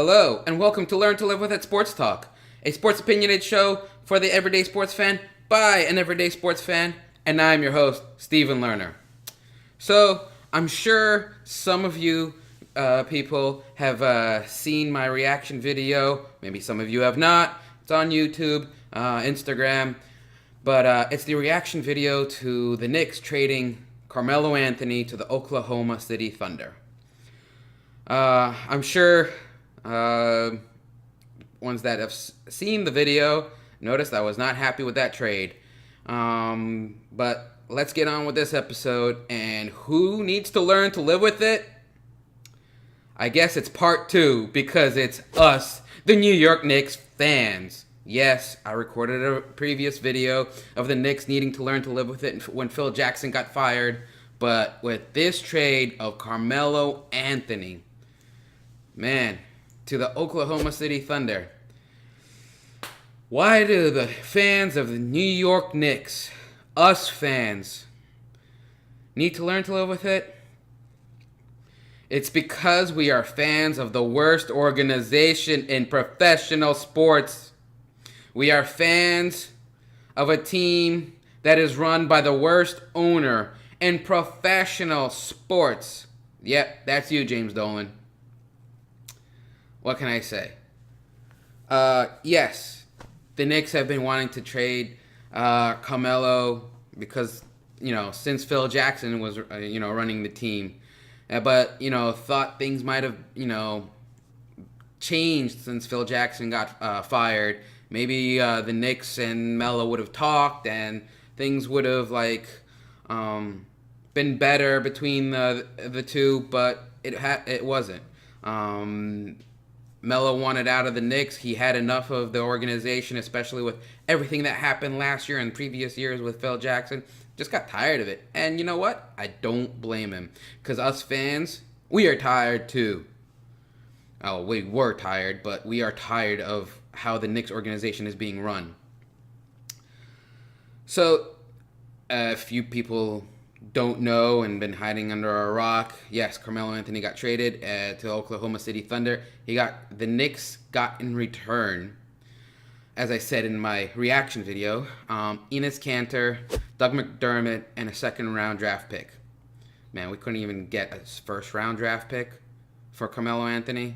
Hello, and welcome to Learn to Live With It Sports Talk, a sports opinionated show for the everyday sports fan by an everyday sports fan, and I'm your host, Stephen Lerner. So, I'm sure some of you people have seen my reaction video. Maybe some of you have not. It's on YouTube, Instagram, but it's the reaction video to the Knicks trading Carmelo Anthony to the Oklahoma City Thunder. I'm sure ones that have seen the video noticed I was not happy with that trade. But let's get on with this episode. And who needs to learn to live with it? I guess it's part 2 because it's us, the New York Knicks fans. Yes, I recorded a previous video of the Knicks needing to learn to live with it when Phil Jackson got fired. But with this trade of Carmelo Anthony, man, to the Oklahoma City Thunder, why do the fans of the New York Knicks, us fans, need to learn to live with it? It's because we are fans of the worst organization in professional sports. We are fans of a team that is run by the worst owner in professional sports. Yep, that's you, James Dolan. What can I say? Yes, the Knicks have been wanting to trade Carmelo because, since Phil Jackson was, running the team. But, thought things might have, changed since Phil Jackson got fired. Maybe the Knicks and Melo would have talked and things would have, been better between the two, but it wasn't. Melo wanted out of the Knicks. He had enough of the organization, especially with everything that happened last year and previous years with Phil Jackson. Just got tired of it. And you know what? I don't blame him. Because us fans, we are tired too. Oh, we were tired, but we are tired of how the Knicks organization is being run. So, a few people don't know and been hiding under a rock. Yes, Carmelo Anthony got traded to Oklahoma City Thunder. The Knicks got in return, as I said in my reaction video, Enes Kanter, Doug McDermott, and a second-round draft pick. Man, we couldn't even get a first-round draft pick for Carmelo Anthony,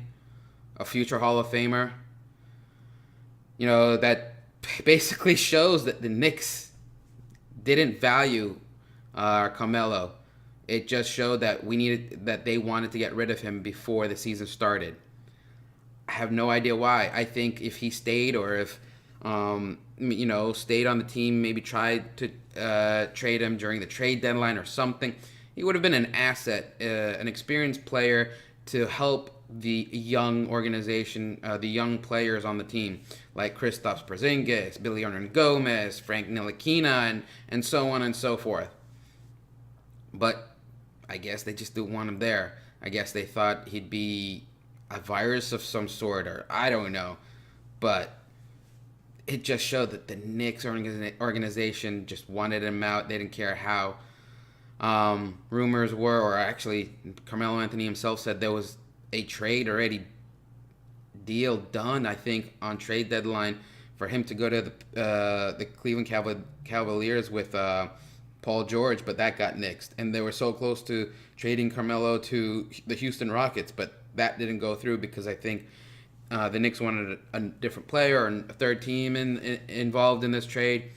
a future Hall of Famer. That basically shows that the Knicks didn't value Carmelo. It just showed that they wanted to get rid of him before the season started. I have no idea why. I think if he stayed, or if stayed on the team, maybe tried to trade him during the trade deadline or something, he would have been an asset, an experienced player to help the young organization, the young players on the team, like Kristaps Porzingis, Billy Gomez, Frank Ntilikina, and so on and so forth. But I guess they just didn't want him there. I guess they thought he'd be a virus of some sort, or I don't know. But it just showed that the Knicks organization just wanted him out. They didn't care how rumors were, or actually Carmelo Anthony himself said there was a trade already deal done, I think, on trade deadline for him to go to the Cleveland Cavaliers with Paul George, but that got nixed. And they were so close to trading Carmelo to the Houston Rockets, but that didn't go through because I think the Knicks wanted a different player or a third team involved in this trade.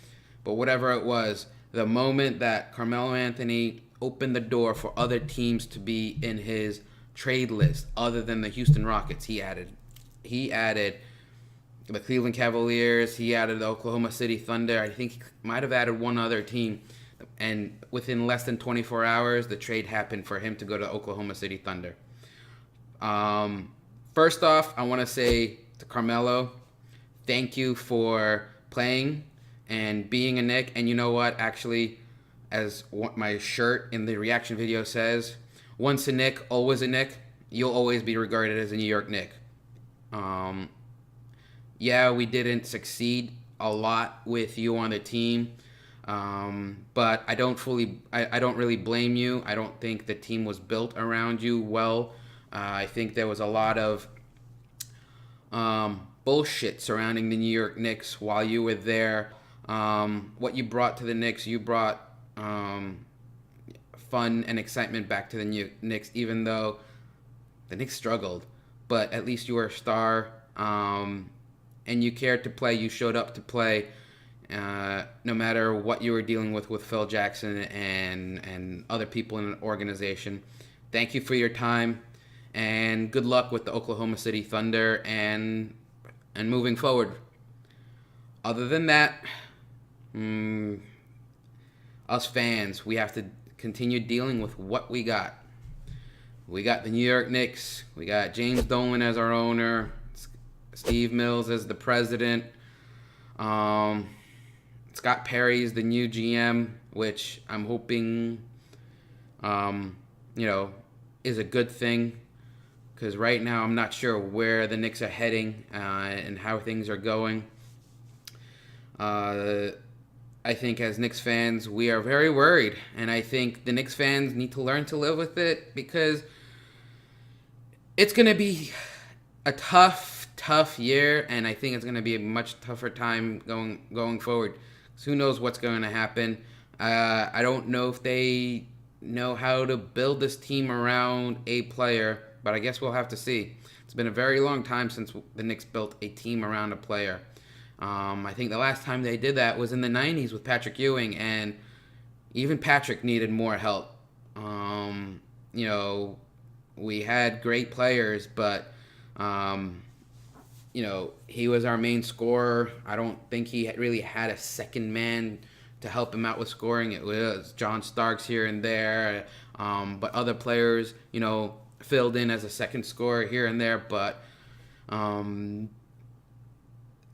But whatever it was, the moment that Carmelo Anthony opened the door for other teams to be in his trade list other than the Houston Rockets, he added the Cleveland Cavaliers, he added the Oklahoma City Thunder. I think he might have added one other team. And within less than 24 hours, the trade happened for him to go to Oklahoma City Thunder. First off, I want to say to Carmelo, thank you for playing and being a Knick. And you know what? Actually, as what my shirt in the reaction video says, once a Knick, always a Knick. You'll always be regarded as a New York Knick. Yeah, we didn't succeed a lot with you on the team. But I don't really blame you. I don't think the team was built around you well. I think there was a lot of bullshit surrounding the New York Knicks while you were there. What you brought to the Knicks, you brought fun and excitement back to the New Knicks, even though the Knicks struggled. But at least you were a star, and you cared to play. You showed up to play, no matter what you were dealing with Phil Jackson and other people in an organization. Thank you for your time, and good luck with the Oklahoma City Thunder and moving forward. Other than that, us fans, we have to continue dealing with what we got. We got the New York Knicks. We got James Dolan as our owner, Steve Mills as the president. Scott Perry's the new GM, which I'm hoping, is a good thing. Because right now I'm not sure where the Knicks are heading and how things are going. I think as Knicks fans, we are very worried. And I think the Knicks fans need to learn to live with it, because it's going to be a tough year. And I think it's going to be a much tougher time going forward. So who knows what's going to happen. I don't know if they know how to build this team around a player, but I guess we'll have to see. It's been a very long time since the Knicks built a team around a player. I think the last time they did that was in the 90s with Patrick Ewing, and even Patrick needed more help. We had great players, but, he was our main scorer. I don't think he really had a second man to help him out with scoring. It was John Starks here and there, but other players, filled in as a second scorer here and there, but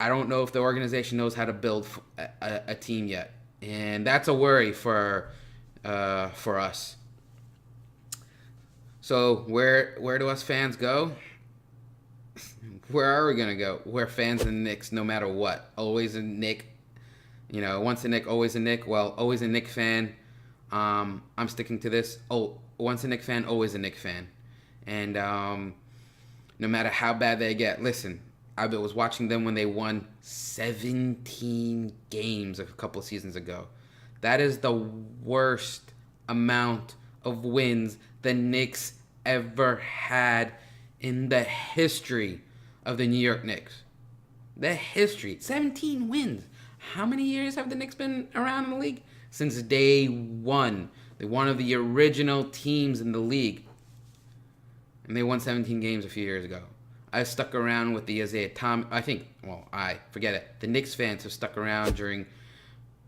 I don't know if the organization knows how to build a team yet, and that's a worry for us. So where do us fans go? Where are we gonna go? We're fans of the Knicks, no matter what. Always a Knick. Once a Knick, always a Knick. Well, always a Knick fan. I'm sticking to this. Once a Knick fan, always a Knick fan. And no matter how bad they get, listen. I was watching them when they won 17 games a couple seasons ago. That is the worst amount of wins the Knicks ever had in the history of the New York Knicks. The history. 17 wins. How many years have the Knicks been around in the league? Since day one. They're one of the original teams in the league. And they won 17 games a few years ago. I stuck around with the Isaiah Thomas. Forget it. The Knicks fans have stuck around during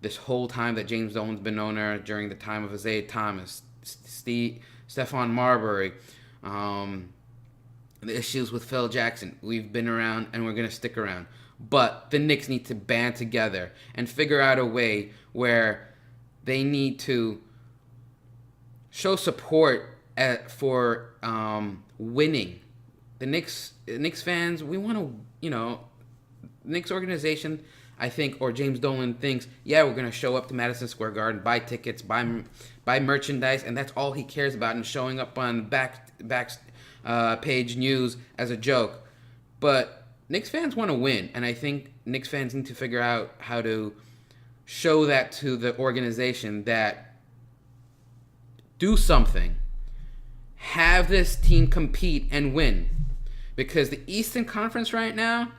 this whole time that James Dolan's been owner, during the time of Isaiah Thomas, Stephon Marbury, the issues with Phil Jackson. We've been around and we're going to stick around. But the Knicks need to band together and figure out a way where they need to show support for winning. The Knicks fans, we want to, the Knicks organization, I think, or James Dolan thinks, yeah, we're going to show up to Madison Square Garden, buy tickets, buy merchandise, and that's all he cares about, and showing up on page news as a joke. But Knicks fans want to win, and I think Knicks fans need to figure out how to show that to the organization, that do something. Have this team compete and win. Because the Eastern Conference right now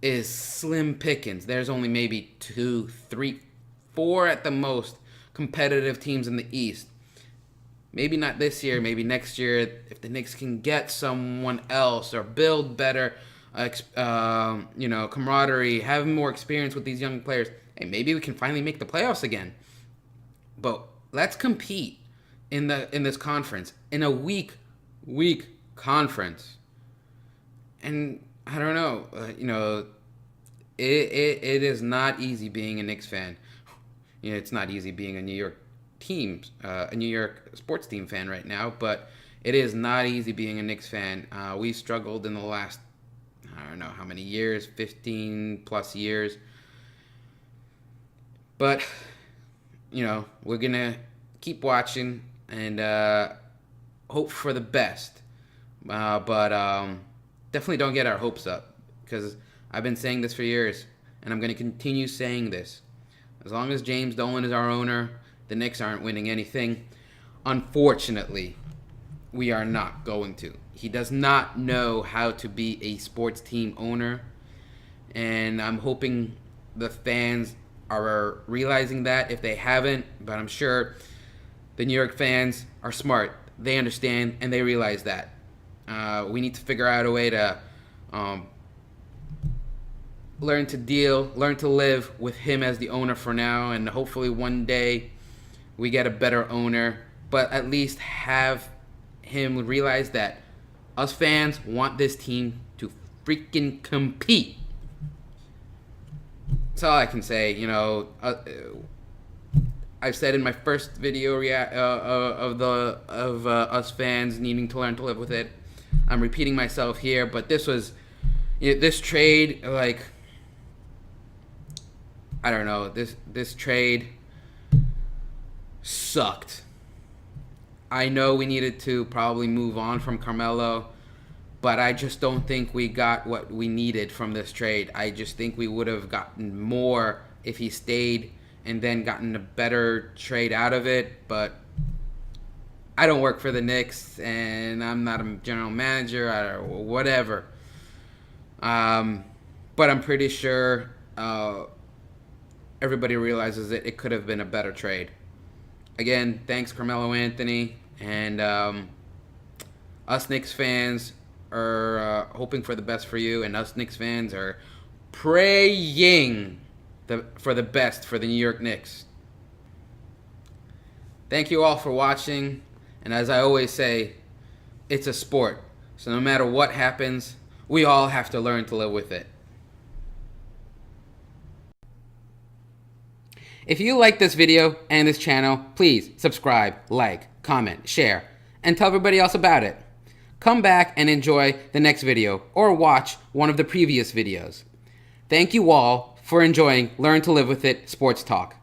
is slim pickings. There's only maybe 2, 3, 4 at the most competitive teams in the East. Maybe not this year, maybe next year, if the Knicks can get someone else or build better, camaraderie, have more experience with these young players. Hey, maybe we can finally make the playoffs again. But let's compete in this conference, in a weak conference. And I don't know, it is not easy being a Knicks fan. It's not easy being a New York sports team fan right now, but it is not easy being a Knicks fan. We struggled in the last, I don't know how many years, 15 plus years. But, we're going to keep watching and hope for the best. But definitely don't get our hopes up. because I've been saying this for years, and I'm going to continue saying this. As long as James Dolan is our owner, the Knicks aren't winning anything. Unfortunately, we are not going to. He does not know how to be a sports team owner, and I'm hoping the fans are realizing that if they haven't, but I'm sure the New York fans are smart. They understand and they realize that. We need to figure out a way to learn to live with him as the owner for now, and hopefully one day we get a better owner, but at least have him realize that us fans want this team to freaking compete. That's all I can say. I've said in my first video of us fans needing to learn to live with it. I'm repeating myself here, but this trade, like, I don't know, this trade sucked. I know we needed to probably move on from Carmelo, but I just don't think we got what we needed from this trade. I just think we would have gotten more if he stayed and then gotten a better trade out of it. But I don't work for the Knicks, and I'm not a general manager or whatever. But I'm pretty sure everybody realizes that it could have been a better trade. Again, thanks Carmelo Anthony, and us Knicks fans are hoping for the best for you, and us Knicks fans are praying for the best for the New York Knicks. Thank you all for watching, and as I always say, it's a sport, so no matter what happens, we all have to learn to live with it. If you like this video and this channel, please subscribe, like, comment, share, and tell everybody else about it. Come back and enjoy the next video or watch one of the previous videos. Thank you all for enjoying Learn to Live with It Sports Talk.